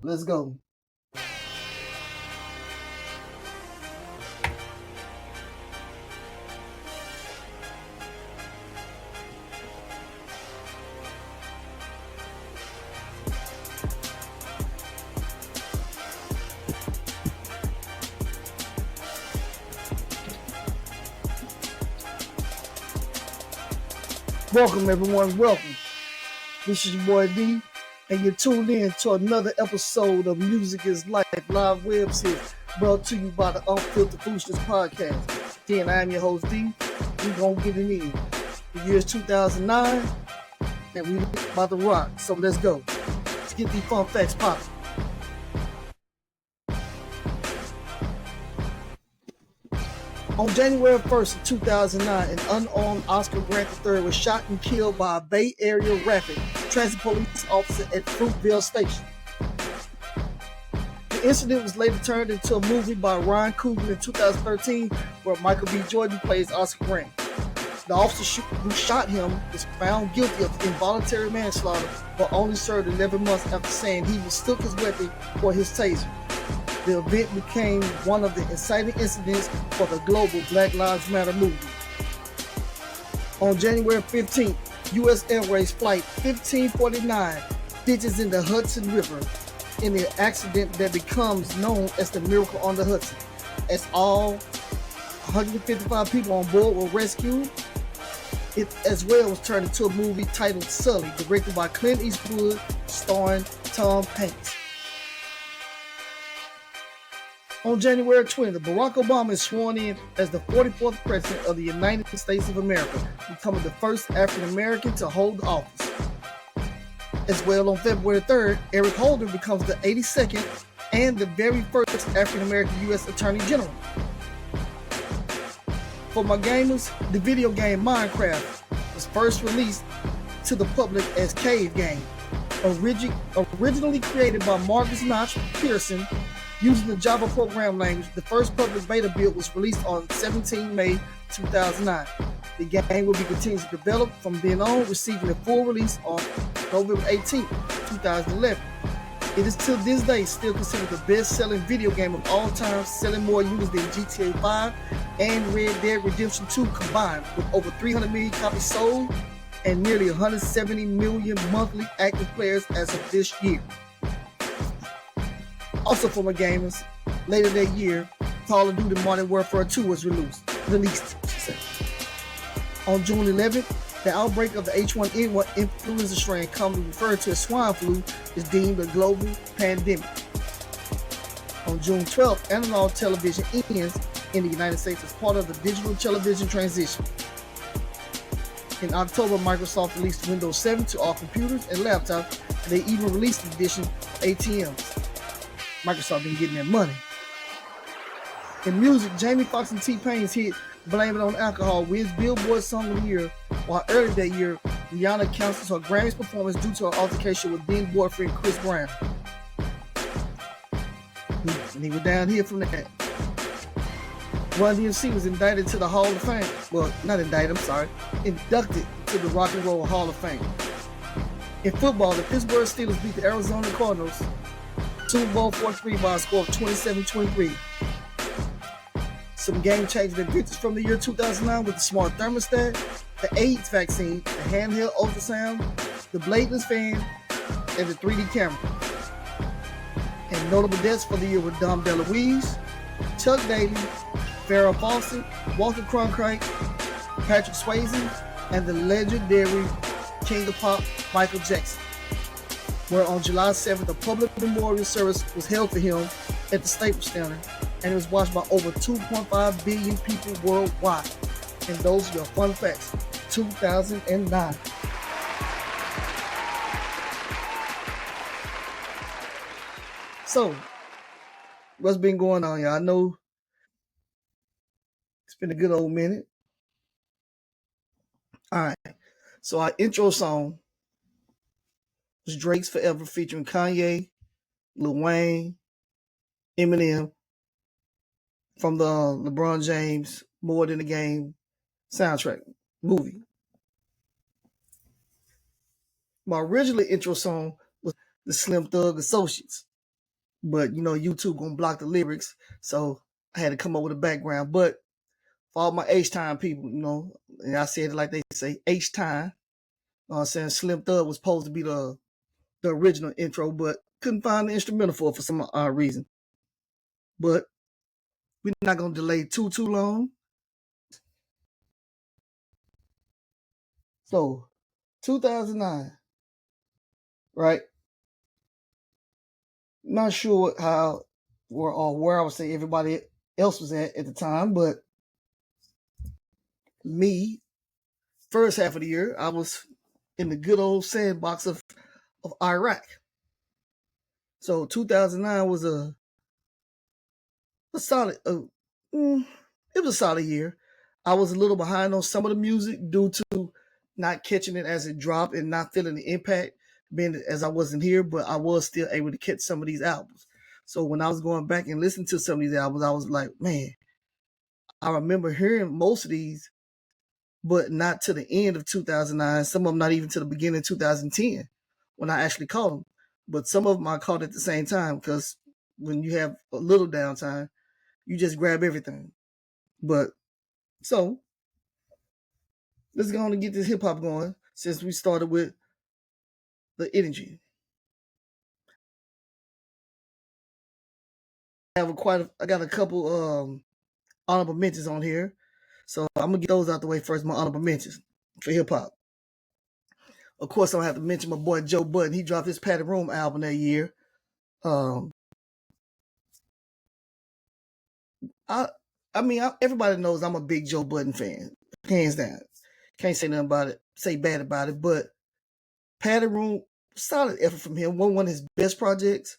Let's go. Welcome, everyone. Welcome. This is your boy D, and you're tuned in to another episode of Music is Life Live Web Series brought to you by the Unfiltered Foolishness Podcast. Again, I am your host D. We're going to get it in. The year is 2009, and we're about to rock. So let's go. Let's get these fun facts popping. On January 1st of 2009, an unarmed Oscar Grant III was shot and killed by a Bay Area rapid transit police officer at Fruitville Station. The incident was later turned into a movie by Ryan Coogler in 2013, where Michael B. Jordan plays Oscar Grant. The officer who shot him was found guilty of involuntary manslaughter, but only served 11 months after saying he mistook his weapon for his taser. The event became one of the inciting incidents for the global Black Lives Matter movement. On January 15th, U.S. Airways Flight 1549 ditches in the Hudson River in an accident that becomes known as the Miracle on the Hudson. As all 155 people on board were rescued, it as well was turned into a movie titled Sully, directed by Clint Eastwood, starring Tom Hanks. On January 20th, Barack Obama is sworn in as the 44th President of the United States of America, becoming the first African American to hold the office. As well, on February 3rd, Eric Holder becomes the 82nd and the very first African American U.S. Attorney General. For my gamers, the video game Minecraft was first released to the public as Cave Game, originally created by Marcus Notch Pearson. Using the Java program language, the first public beta build was released on 17 May 2009. The game will be continued to develop from then on, receiving a full release on November 18, 2011. It is to this day still considered the best-selling video game of all time, selling more units than GTA 5 and Red Dead Redemption 2 combined, with over 300 million copies sold and nearly 170 million monthly active players as of this year. Also for my gamers, later that year, Call of Duty Modern Warfare 2 was released. On June 11th, the outbreak of the H1N1 influenza strain, commonly referred to as swine flu, is deemed a global pandemic. On June 12th, analog television ends in the United States as part of the digital television transition. In October, Microsoft released Windows 7 to all computers and laptops, and they even released an edition for ATMs. Microsoft been getting that money. In music, Jamie Foxx and T-Pain's hit Blame It on Alcohol wins Billboard Song of the Year, while earlier that year, Rihanna cancels her Grammys performance due to her altercation with then boyfriend Chris Brown. And he was down here from that. Run DMC was indicted to the Hall of Fame. Well, not indicted, inducted to the Rock and Roll Hall of Fame. In football, the Pittsburgh Steelers beat the Arizona Cardinals Super Bowl 43 by a score of 27-23. Some game-changing adventures from the year 2009 with the smart thermostat, the AIDS vaccine, the handheld ultrasound, the bladeless fan, and the 3D camera. And notable deaths for the year were Dom DeLuise, Chuck Daly, Farrah Fawcett, Walter Cronkite, Patrick Swayze, and the legendary King of Pop, Michael Jackson, where on July 7th, a public memorial service was held for him at the Staples Center, and it was watched by over 2.5 billion people worldwide. And those are your fun facts. 2009. So, what's been going on, y'all? I know it's been a good old minute. All right. So our intro song was Drake's Forever featuring Kanye, Lil Wayne, Eminem from the LeBron James More Than a Game soundtrack movie. My original intro song was the Slim Thug Associates but YouTube gonna block the lyrics, so I had to come up with a background. But for all my H time people, and I said it like they say, H time. I'm saying Slim Thug was supposed to be the original intro, but couldn't find the instrumental for some reason. But we're not gonna delay too long. So 2009, right? Not sure how or where I would say everybody else was at the time, but me, first half of the year, I was in the good old sandbox of Iraq. So 2009 was a solid. It was a solid year. I was a little behind on some of the music due to not catching it as it dropped and not feeling the impact, being as I wasn't here, but I was still able to catch some of these albums. So when I was going back and listening to some of these albums, I was like, man, I remember hearing most of these, but not to the end of 2009. Some of them not even to the beginning of 2010 when I actually caught them. But some of them I caught at the same time because when you have a little downtime, you just grab everything. But so let's go on and get this hip hop going since we started with the energy. I got a couple honorable mentions on here. So I'm gonna get those out the way first, my honorable mentions for hip hop. Of course, I don't have to mention my boy Joe Budden. He dropped his Patty Room album that year. Um, I, everybody knows I'm a big Joe Budden fan, hands down. Can't say nothing about it, say bad about it, but Patty Room, solid effort from him. One of his best projects,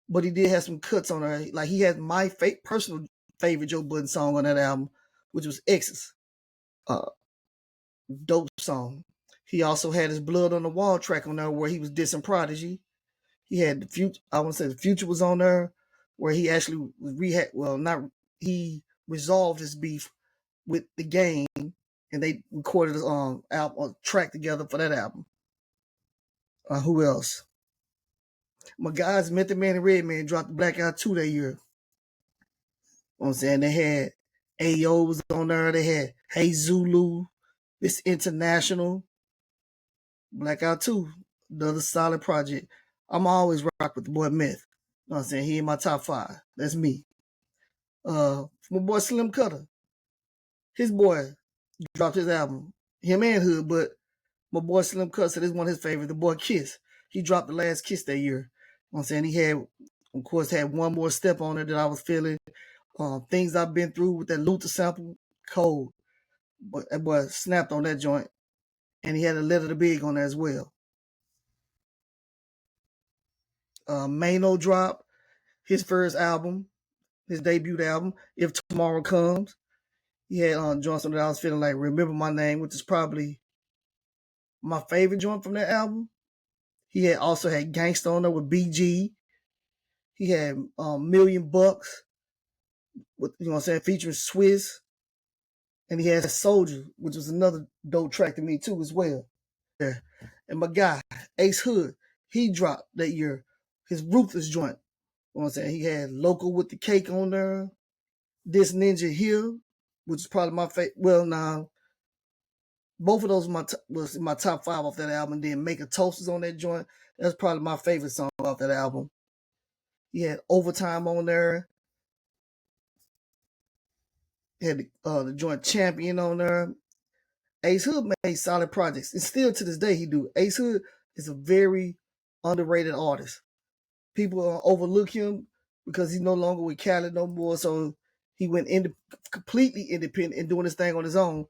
but he did have some cuts on there. Like he had my personal favorite Joe Budden song on that album, which was X's. Dope song. He also had his Blood on the Wall track on there where he was dissing Prodigy. He had the future. I want to say the future was on there, where he actually he resolved his beef with the game, and they recorded a track together for that album. Who else? My guys, Method Man and Redman dropped the Blackout 2 that year. You know what I'm saying? They had Ayo was on there. They had Hey Zulu, This International, Blackout 2, another solid project. I'm always rock with the boy Myth. You know what I'm saying? He in my top 5. That's me. My boy Slim Cutter. His boy dropped his album. Him and Hood, but my boy Slim Cutter said this is one of his favorites. The boy Kiss. He dropped The Last Kiss that year. You know what I'm saying? He had, of course, had one more step on it that I was feeling. Things I've been through with that Luther sample, cold. But that boy snapped on that joint. And he had a Letter to Big on there as well. Mano drop his first album, his debut album, If Tomorrow Comes. He had Johnson that I was feeling like Remember My Name, which is probably my favorite joint from that album. He had also had Gangsta on there with BG. He had Million Bucks, with, you know what I'm saying, featuring Swiss. And he had Soldier, which was another dope track to me too as well. Yeah. And my guy, Ace Hood, he dropped that year his Ruthless joint. You know what I'm saying? He had Local with the Cake on there. This Ninja Hill, which is probably my favorite. Well, now, both of those was in my top 5 off that album. Then Make a Toast is on that joint. That's probably my favorite song off that album. He had Overtime on there. He had the joint Champion on there. Ace Hood made solid projects. And still to this day he do. Ace Hood is a very underrated artist. People overlook him because he's no longer with Khaled no more. So he went completely independent and doing his thing on his own.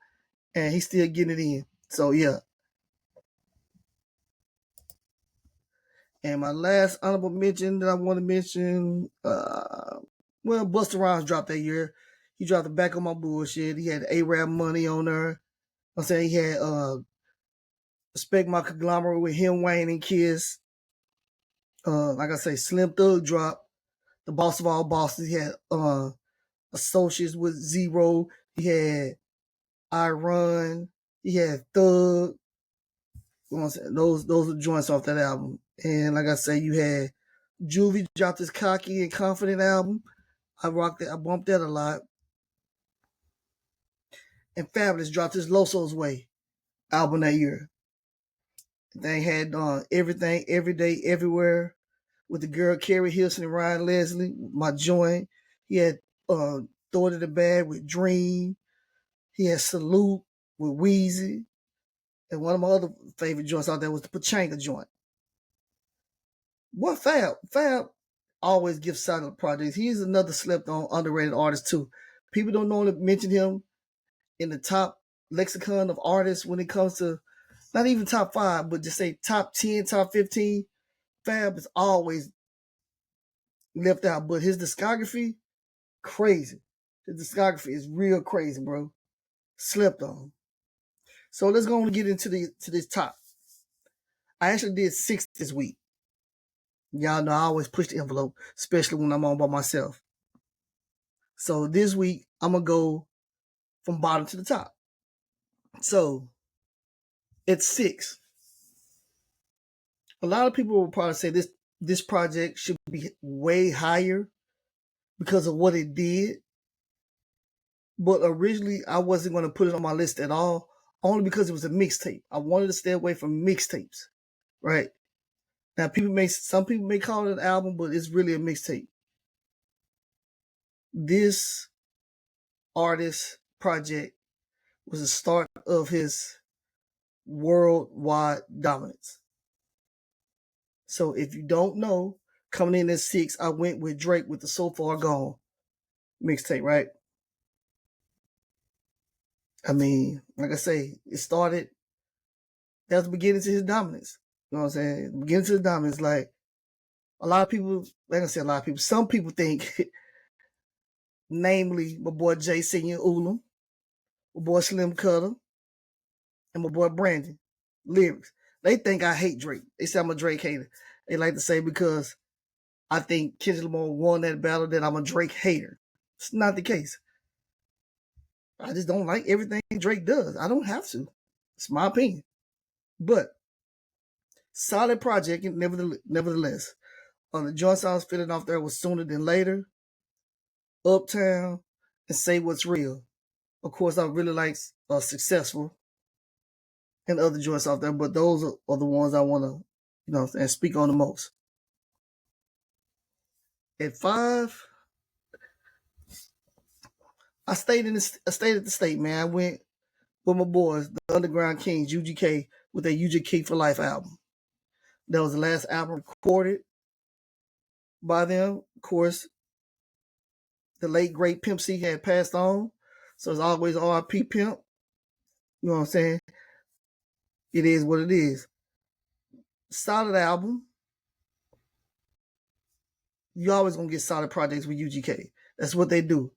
And he's still getting it in. So yeah. And my last honorable mention that I want to mention, Busta Rhymes dropped that year. He dropped the Back on My Bullshit. He had A-Rap Money on there. I'm saying he had Respect My Conglomerate with him, Wayne, and Kiss. Like I say, Slim Thug dropped The Boss of All Bosses. He had Associates with Zero. He had I Run. He had Thug. You know what I'm saying? Those are joints off that album. And like I say, you had Juvie dropped his Cocky and Confident album. I rocked it. I bumped that a lot. And Fabulous dropped his Loso's Way album that year. They had Everything, Every Day, Everywhere with the girl Carrie Hilson and Ryan Leslie, my joint. He had Throw It in the Bag with Dream. He had Salute with Wheezy. And one of my other favorite joints out there was the Pachanga joint. What Fab always gives silent projects. He's another slept on, underrated artist too. People don't normally mention him in the top lexicon of artists when it comes to not even top 5, but just say top 10, top 15. Fab is always left out, but his discography, crazy. His discography is real crazy, bro. Slept on. So let's go on and get into this top. I actually did 6 this week. Y'all know I always push the envelope, especially when I'm on by myself. So this week, I'm going to go from bottom to the top. So, at 6, a lot of people will probably say this project should be way higher because of what it did. But originally, I wasn't going to put it on my list at all, only because it was a mixtape. I wanted to stay away from mixtapes, right? Now, some people may call it an album, but it's really a mixtape. This artist project was the start of his worldwide dominance. So if you don't know, coming in at 6, I went with Drake with the So Far Gone mixtape, right? I mean, like I say, it started, that was the beginning to his dominance. You know what I'm saying? The beginning to his dominance. Like, a lot of people, like I said, a lot of people, some people think, namely my boy Jay Senior Ulam, my boy Slim Cutter, and my boy Brandon, lyrics. They think I hate Drake. They say I'm a Drake hater. They like to say because I think Kendrick Lamar won that battle that I'm a Drake hater. It's not the case. I just don't like everything Drake does. I don't have to. It's my opinion. But solid project, nevertheless. The joints I was feeling off there was Sooner Than Later, Uptown, and Say What's Real. Of course, I really like Successful and other joints out there, but those are the ones I want to, and speak on the most. At 5, I stayed at the state, man. I went with my boys, the Underground Kings, UGK, with their UGK for Life album. That was the last album recorded by them. Of course, the late great Pimp C had passed on, so it's always R.I.P. Pimp. You know what I'm saying? It is what it is. Solid album. You always gonna get solid projects with UGK. That's what they do.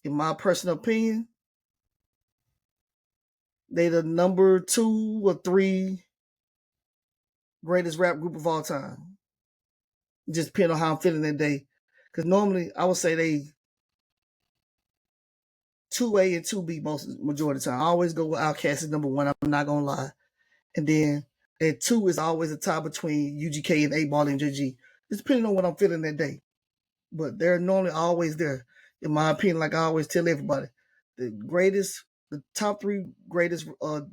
In my personal opinion, they the number 2 or 3 greatest rap group of all time. Just depending on how I'm feeling that day. Because normally I would say they 2A and 2B majority of the time. I always go with Outkast as number 1. I'm not gonna lie. And then at 2 is always a tie between UGK and 8 Ball and JG. Just depending on what I'm feeling that day. But they're normally always there. In my opinion, like I always tell everybody, the top 3 greatest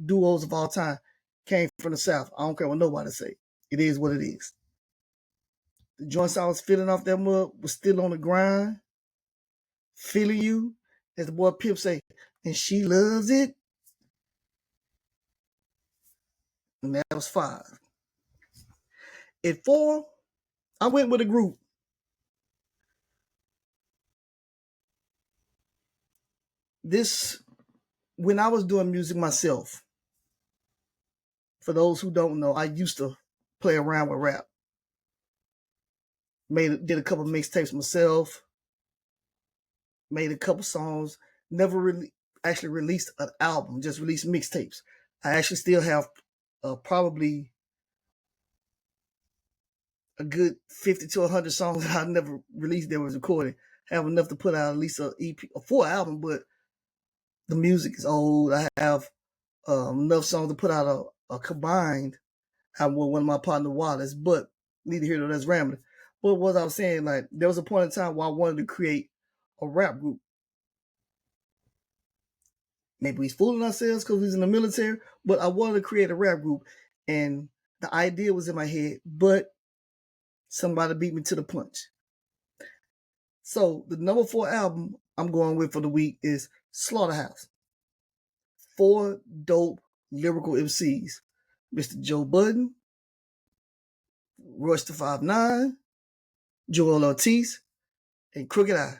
duos of all time came from the South. I don't care what nobody say. It is what it is. The joints I was feeling off that mug was Still on the Grind, Feeling You, as the boy Pimp say, and She Loves It. And that was 5. At 4, I went with a group. When I was doing music myself, for those who don't know, I used to play around with rap. Did a couple mixtapes myself. Made a couple songs. Never really actually released an album. Just released mixtapes. I actually still have probably a good 50 to 100 songs that I never released that was recorded. Have enough to put out at least a full album, but the music is old. I have enough songs to put out a combined album with one of my partner Wallace, but need to hear that's rambling. what was I was saying? Like there was a point in time where I wanted to create a rap group. Maybe we's fooling ourselves because he's in the military, but I wanted to create a rap group, and the idea was in my head, but somebody beat me to the punch. So the number 4 album I'm going with for the week is Slaughterhouse. 4 dope lyrical MCs. Mr. Joe Budden, Rush the 5'9", Joel Ortiz, and Crooked Eye.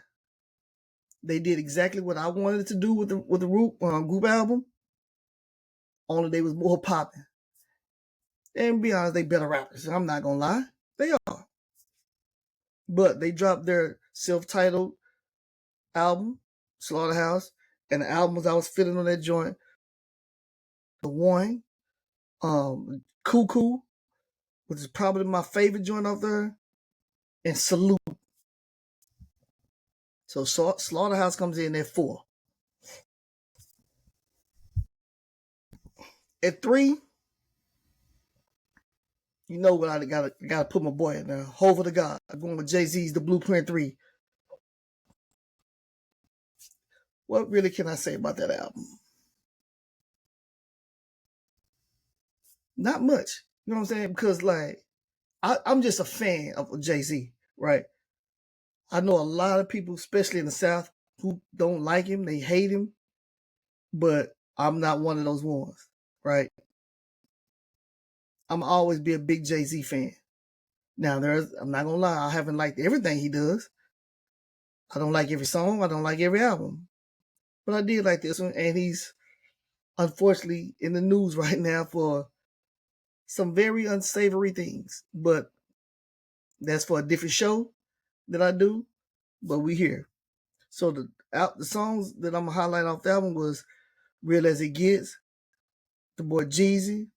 They did exactly what I wanted to do with the group album, only they was more popping. And be honest, they better rappers. I'm not gonna lie, they are. But they dropped their self-titled album, Slaughterhouse, and the albums I was feeling on that joint, The One, Cuckoo, which is probably my favorite joint off there, and Salute. So Slaughterhouse comes in at 4. At 3, you know what I gotta put my boy in there. Hova the God. I'm going with Jay-Z's The Blueprint 3. What really can I say about that album? Not much. You know what I'm saying? Because like I'm just a fan of Jay-Z, right? I know a lot of people, especially in the South, who don't like him. They hate him. But I'm not one of those ones, right? I'm always be a big Jay-Z fan. Now I'm not gonna lie, I haven't liked everything he does. I don't like every song, I don't like every album. But I did like this one, and he's unfortunately in the news right now for some very unsavory things. But that's for a different show that I do. But we here. So the songs that I'm gonna highlight off the album was Real As It Gets, the boy Jeezy,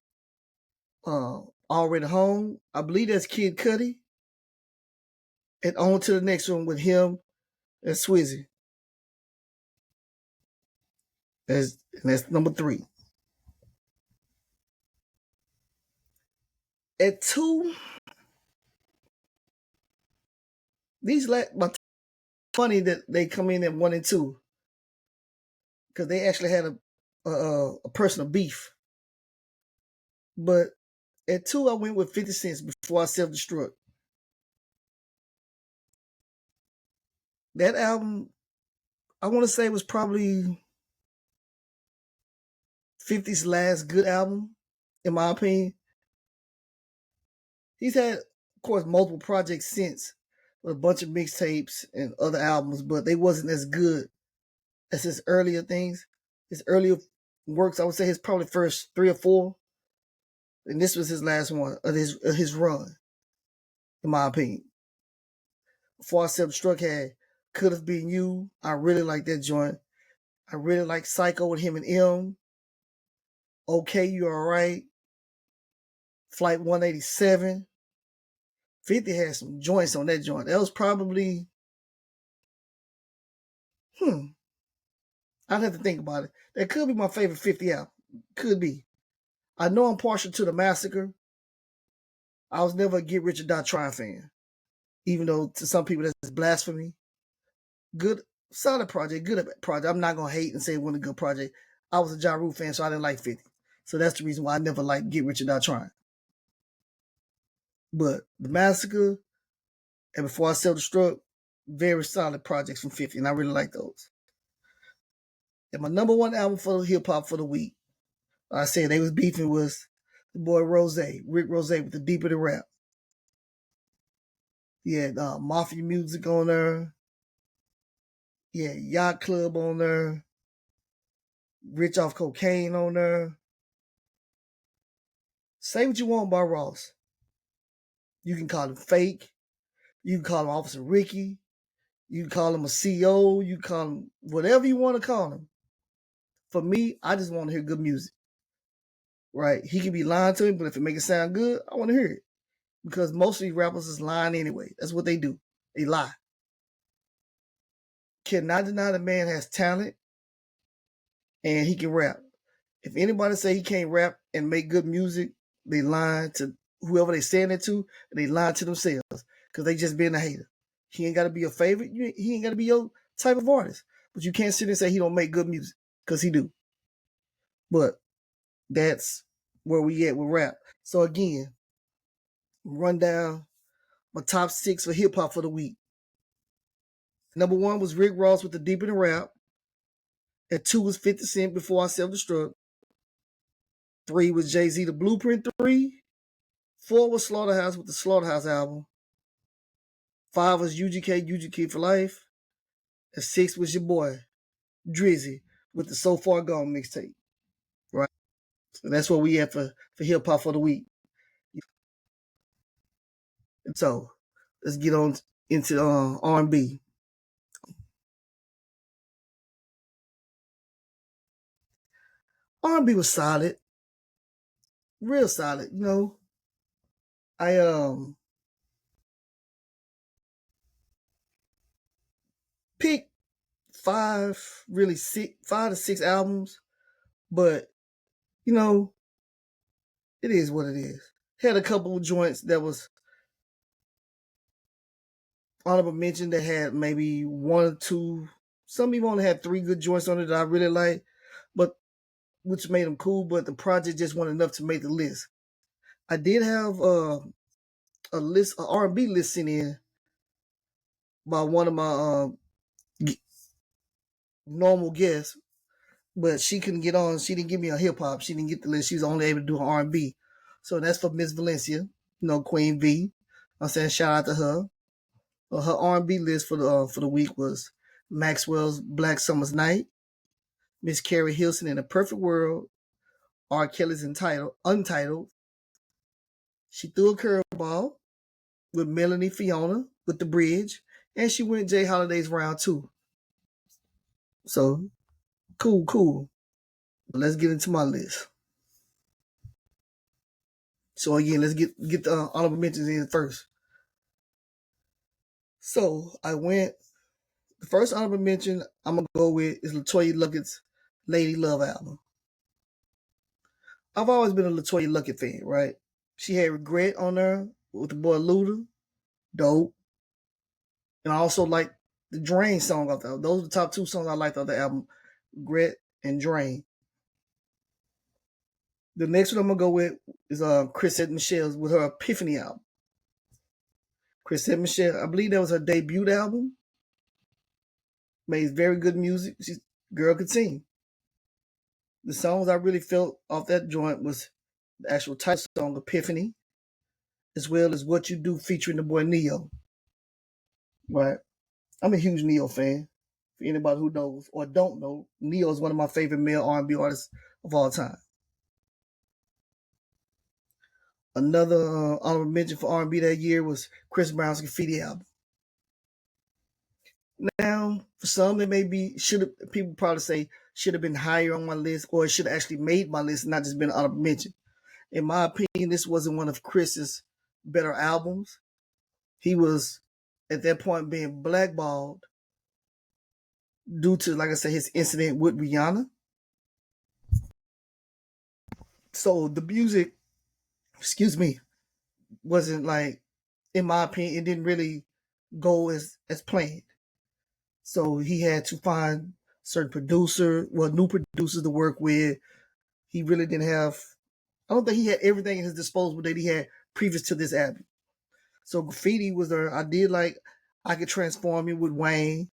Already Home. I believe that's Kid Cudi. And on to the next one with him and Swizzy. That's number 3. At 2, these but funny that they come in at 1 and 2 because they actually had a personal beef. But at 2, I went with 50 Cent Before I Self-Destruct. That album, I want to say, was probably 50's last good album, in my opinion. He's had, of course, multiple projects since, with a bunch of mixtapes and other albums, but they wasn't as good as his earlier things. His earlier works, I would say his probably first 3 or 4. And this was his last one of his run, in my opinion. Before I Self-Destruct had Could Have Been You. I really like that joint. I really like Psycho with him and M. Okay, You Alright. Flight 187. 50 had some joints on that joint. That was probably, I'd have to think about it. That could be my favorite 50 album. Could be. I know I'm partial to The Massacre. I was never a Get Rich or Die Trying fan. Even though to some people that's blasphemy. Good, solid project, good project. I'm not going to hate and say it wasn't a good project. I was a Ja Rule fan, so I didn't like 50. So that's the reason why I never liked Get Rich or Die Trying. But The Massacre and Before I Self-Destruct, very solid projects from 50, and I really like those. And my number 1 album for hip hop for the week, I said they was beefing, was the boy Rick Rose with the Deeper the Rap. He had Mafia Music on there. He had Yacht Club on there. Rich Off Cocaine on there. Say what you want about Ross. You can call him fake. You can call him Officer Ricky. You can call him a CO. You can call him whatever you want to call him. For me, I just want to hear good music. Right? He can be lying to me, but if it make it sound good, I want to hear it. Because most of these rappers is lying anyway. That's what they do. They lie. Cannot deny the man has talent and he can rap. If anybody say he can't rap and make good music, they lying to whoever they saying it to, and they lying to themselves. because they just being a hater. He ain't got to be your favorite. He ain't got to be your type of artist. But you can't sit and say he don't make good music, because he do. But that's where we at with rap. So again, run down my top 6 for hip hop for the week. Number 1 was Rick Ross with the Deep in the Rap. At 2 was 50 Cent, Before I Self Destruct. 3 was Jay-Z, The Blueprint 3. 4 was Slaughterhouse with the Slaughterhouse album. 5 was UGK for Life. And 6 was your boy, Drizzy, with the So Far Gone mixtape. Right? So that's what we have for hip hop for the week. And so let's get on into R&B. R&B was solid, real solid. I picked five to six albums, but you know, it is what it is. Had a couple of joints that was honorable mention that had maybe one or two. Some even only had 3 good joints on it that I really like, but which made them cool. But the project just wasn't enough to make the list. I did have a list, an R&B list sent in by one of my normal guests, but she couldn't get on. She didn't give me a hip hop. She didn't get the list. She was only able to do an R&B. So that's for Miss Valencia, Queen V. I'm saying shout out to her. Her R&B list for the week was Maxwell's Black Summer's Night, Miss Carrie Hilson in a Perfect World, R. Kelly's Untitled. She threw a curveball with Melanie Fiona with The Bridge, and she went Jay Holiday's Round 2. So cool. But let's get into my list. So again, let's get the honorable mentions in first. So the first honorable mention I'm gonna go with is LaToya Luckett's Lady Love album. I've always been a LaToya Luckett fan, right? She had Regret on there with the boy Luda, dope. And I also like the Drain song off the album. Those are the top 2 songs I liked off the album, Regret and Drain. The next one I'm gonna go with is Chrisette Michelle's with her Epiphany album. Chrisette Michelle, I believe that was her debut album. Made very good music. Girl could sing. The songs I really felt off that joint was the actual title song, Epiphany, as well as What You Do featuring the boy Neo. Right. I'm a huge Neo fan. For anybody who knows or don't know, Neo is one of my favorite male R&B artists of all time. Another honorable mention for R&B that year was Chris Brown's Graffiti album. Now, for some, it may be people probably say should have been higher on my list, or it should have actually made my list, not just been an honorable mention. In my opinion, this wasn't one of Chris's better albums. He was at that point being blackballed due to, like I said, his incident with Rihanna. So the music, wasn't like, in my opinion, it didn't really go as planned. So he had to find new producers to work with. He really didn't have, I don't think he had everything at his disposal that he had previous to this album. So Graffiti was there. I did like I Could Transform You with Wayne.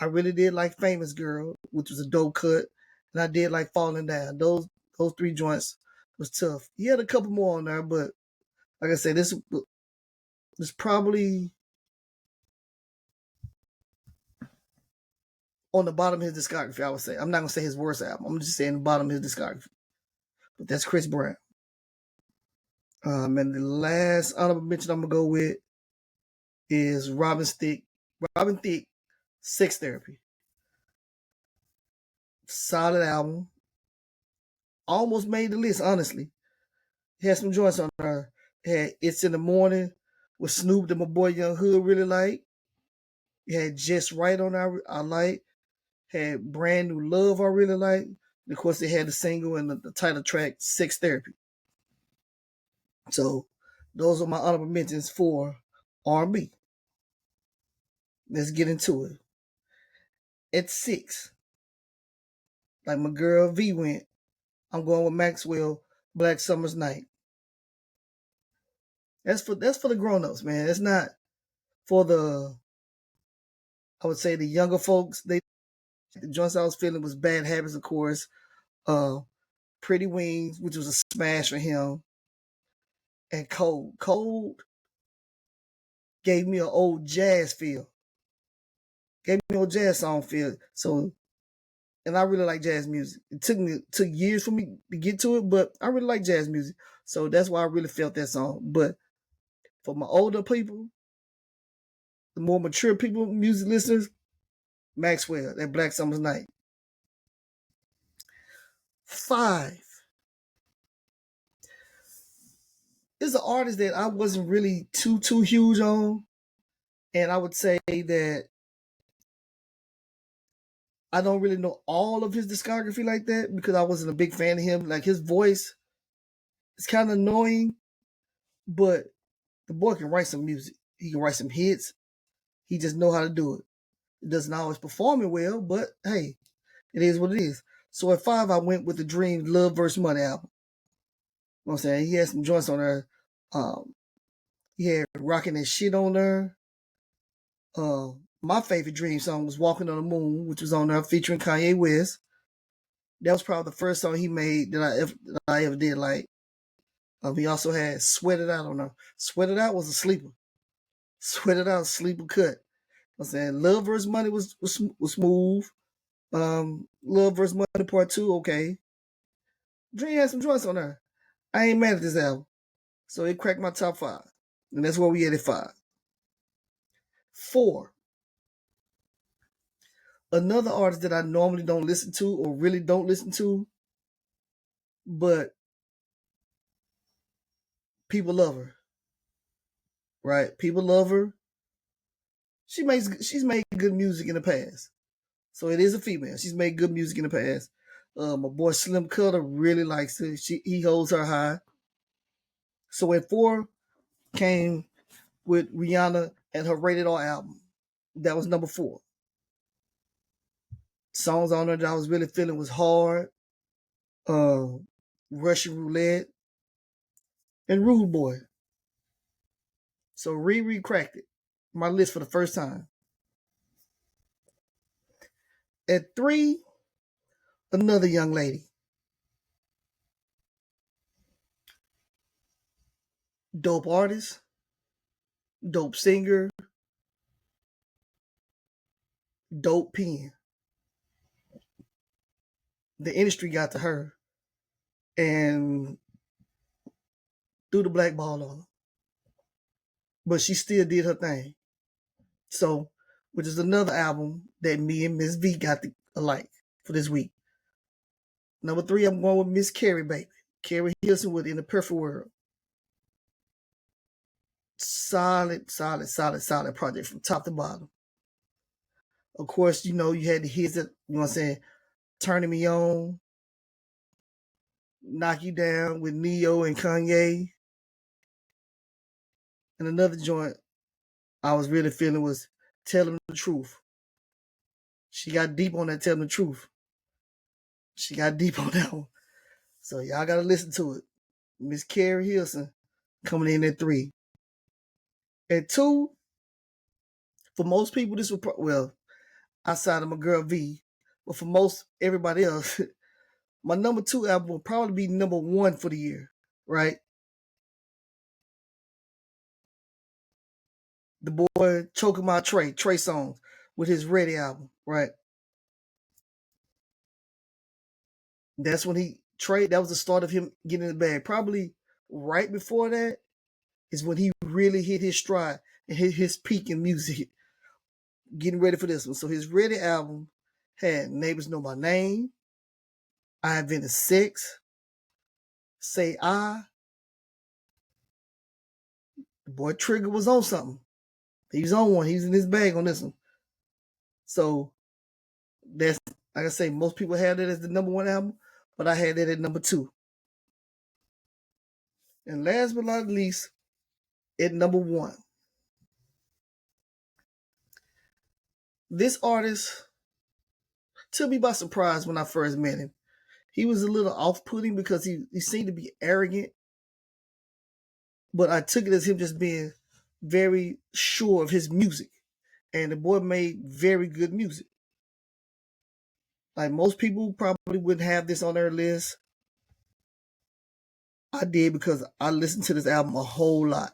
I really did like Famous Girl, which was a dope cut. And I did like Falling Down. Those 3 joints was tough. He had a couple more on there, but like I said, this was probably on the bottom of his discography, I would say. I'm not going to say his worst album. I'm just saying the bottom of his discography. But that's Chris Brown. And the last honorable mention I'm going to go with is Robin Thicke, Sex Therapy. Solid album. Almost made the list, honestly. It had some joints on there. It had It's in the Morning with Snoop that my boy Young Hood really liked. It had Just Right on there, I like. Had Brand New Love I really like. And of course, it had the single and the title track, Sex Therapy. So those are my honorable mentions for R&B. Let's get into it. At 6, like my girl V went, I'm going with Maxwell, Black Summer's Night. That's for the grown-ups, man. It's not for the, I would say, the younger folks. The joints I was feeling was Bad Habits, of course. Uh, Pretty Wings, which was a smash for him, and Cold. Cold gave me an old jazz feel. Gave me an old jazz song feel. So, and I really like jazz music. It took years for me to get to it, but I really like jazz music. So that's why I really felt that song. But for my older people, the more mature people, music listeners, Maxwell, that Black Summer's Night. 5 is an artist that I wasn't really too huge on, and I would say that I don't really know all of his discography like that because I wasn't a big fan of him. Like his voice is kind of annoying, but the boy can write some music. He can write some hits. He just know how to do it. It doesn't always perform it well, but hey, it is what it is. So at 5, I went with the Dream Love vs. Money album. You know what I'm saying? He had some joints on there. He had Rockin' That Shit on there. My favorite Dream song was Walking on the Moon, which was on there featuring Kanye West. That was probably the first song he made that I ever did like. He also had Sweat It Out on there. Sweat It Out was a sleeper. Sweat It Out, a sleeper cut. I'm saying Love vs. Money was smooth. Love vs. Money Part 2, okay. Dream had some joints on there. I ain't mad at this album. So it cracked my top 5. And that's where we at 5. 4. Another artist that I normally don't listen to or really don't listen to, but people love her. Right? People love her. She's made good music in the past. So it is a female. She's made good music in the past. My boy Slim Cutter really likes her. He holds her high. So at 4 came with Rihanna and her Rated R album. That was number 4. Songs on there that I was really feeling was Hard, Russian Roulette, and Rude Boy. So Riri cracked it. My list for the first time. At 3, another young lady. Dope artist, dope singer, dope pen. The industry got to her and threw the black ball on her. But she still did her thing. So, which is another album that me and Miss V got alike for this week. Number 3, I'm going with Miss Carrie, baby. Carrie Hilson with In the Perfect World. Solid project from top to bottom. Of course, you had the hits that, you know what I'm saying, Turning Me On, Knock You Down with Neo and Kanye. And another joint I was really feeling was Telling the Truth. She got deep on that Telling the Truth. She got deep on that one. So y'all got to listen to it. Miss Carrie Hilson coming in at 3. At 2, for most people, this would, outside of my girl V, but for most everybody else, my number 2 album will probably be number 1 for the year, right? The boy Choking My Trey Songz with his Ready album, right? That's when that was the start of him getting in the bag. Probably right before that is when he really hit his stride and hit his peak in music. Getting ready for this one. So his Ready album had Neighbors Know My Name, I Invented Sex, Say I. The boy Trigger was on something. He was on one. He was in his bag on this one. So that's, like I say, most people had that as the number 1 album, but I had that at number 2. And last but not least, at number 1, This artist took me by surprise when I first met him. He was a little off-putting because he seemed to be arrogant, but I took it as him just being very sure of his music. And the boy made very good music. Like most people probably wouldn't have this on their list. I did because I listened to this album a whole lot.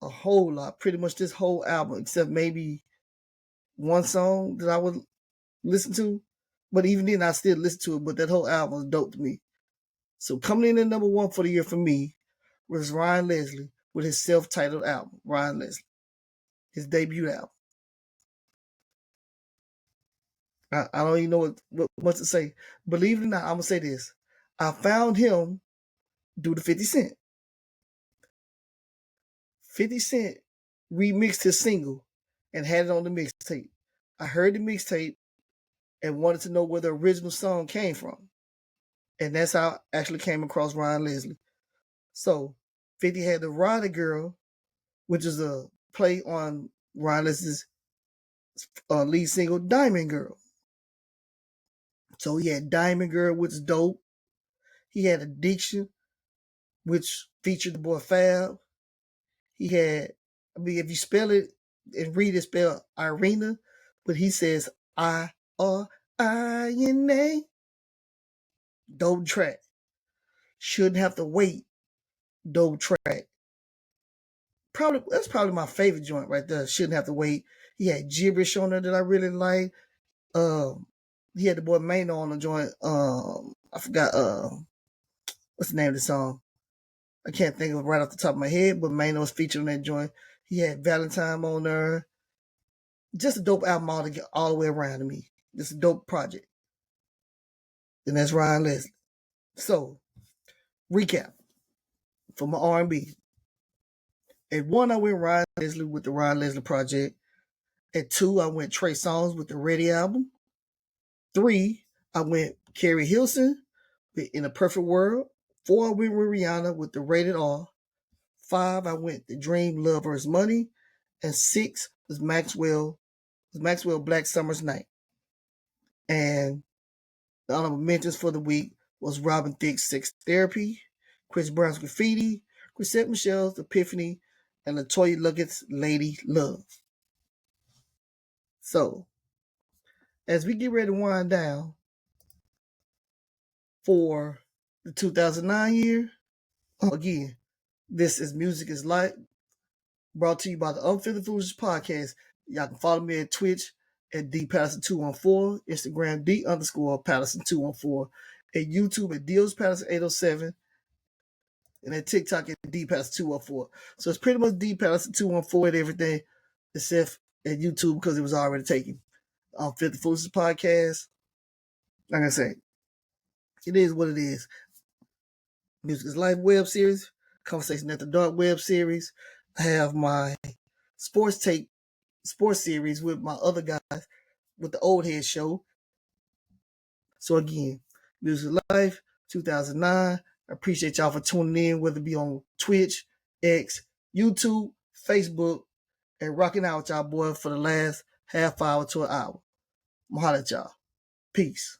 A whole lot. Pretty much this whole album, except maybe one song that I would listen to. But even then, I still listen to it. But that whole album was dope to me. So coming in at number one for the year for me was Ryan Leslie with his self-titled album, Ryan Leslie, his debut album. I don't even know what to say. Believe it or not, I'm gonna say this. I found him due to 50 Cent. 50 Cent remixed his single and had it on the mixtape. I heard the mixtape and wanted to know where the original song came from. And that's how I actually came across Ryan Leslie. So 50 had the Rider Girl, which is a play on Ryan Leslie's lead single, Diamond Girl. So he had Diamond Girl, which is dope. He had Addiction, which featured the boy Fab. He had, if you spell it and read it, spell Irina, but he says I-R-I-N-A. Dope track. Shouldn't Have to Wait. Dope track. That's probably my favorite joint right there. Shouldn't Have to Wait. He had Gibberish on there that I really like. He had the boy Mano on the joint. I forgot what's the name of the song. I can't think of it right off the top of my head, but Mano was featured on that joint. He had Valentine on there. Just a dope album all the way around to me. Just a dope project. And that's Ryan Leslie. So, recap for my R&B. At 1, I went Ryan Leslie with the Ryan Leslie Project. At 2, I went Trey Songz with the Ready album. 3, I went Carrie Hilson with In a Perfect World. 4, I went with Rihanna with the Rated R. 5, I went The Dream, Love vs. Money. And 6 was Maxwell Black Summer's Night. And the honorable mentions for the week was Robin Thicke's Sex Therapy, Chris Brown's Graffiti, Chrisette Michelle's Epiphany, and LaToya Luckett's Lady Love. So, as we get ready to wind down for the 2009 year, again, this is Music is Life, brought to you by the Unfiltered Foolishness Podcast. Y'all can follow me at Twitch at DPatterson214, Instagram D_Patterson214, at YouTube at DealsPatterson807, and at TikTok at DPatterson214. So it's pretty much DPatterson214 and everything, except at YouTube because it was already taken. Unfiltered Foolishness Podcast. Like I say, it is what it is. Music is Life web series, Conversation After Dark web series. I have my sports series with my other guys with the Old Head Show. So again, Music is Life 2009. I appreciate y'all for tuning in, whether it be on Twitch, X, YouTube, Facebook, and rocking out with y'all boy for the last half hour to an hour. I'm holla at y'all. Peace.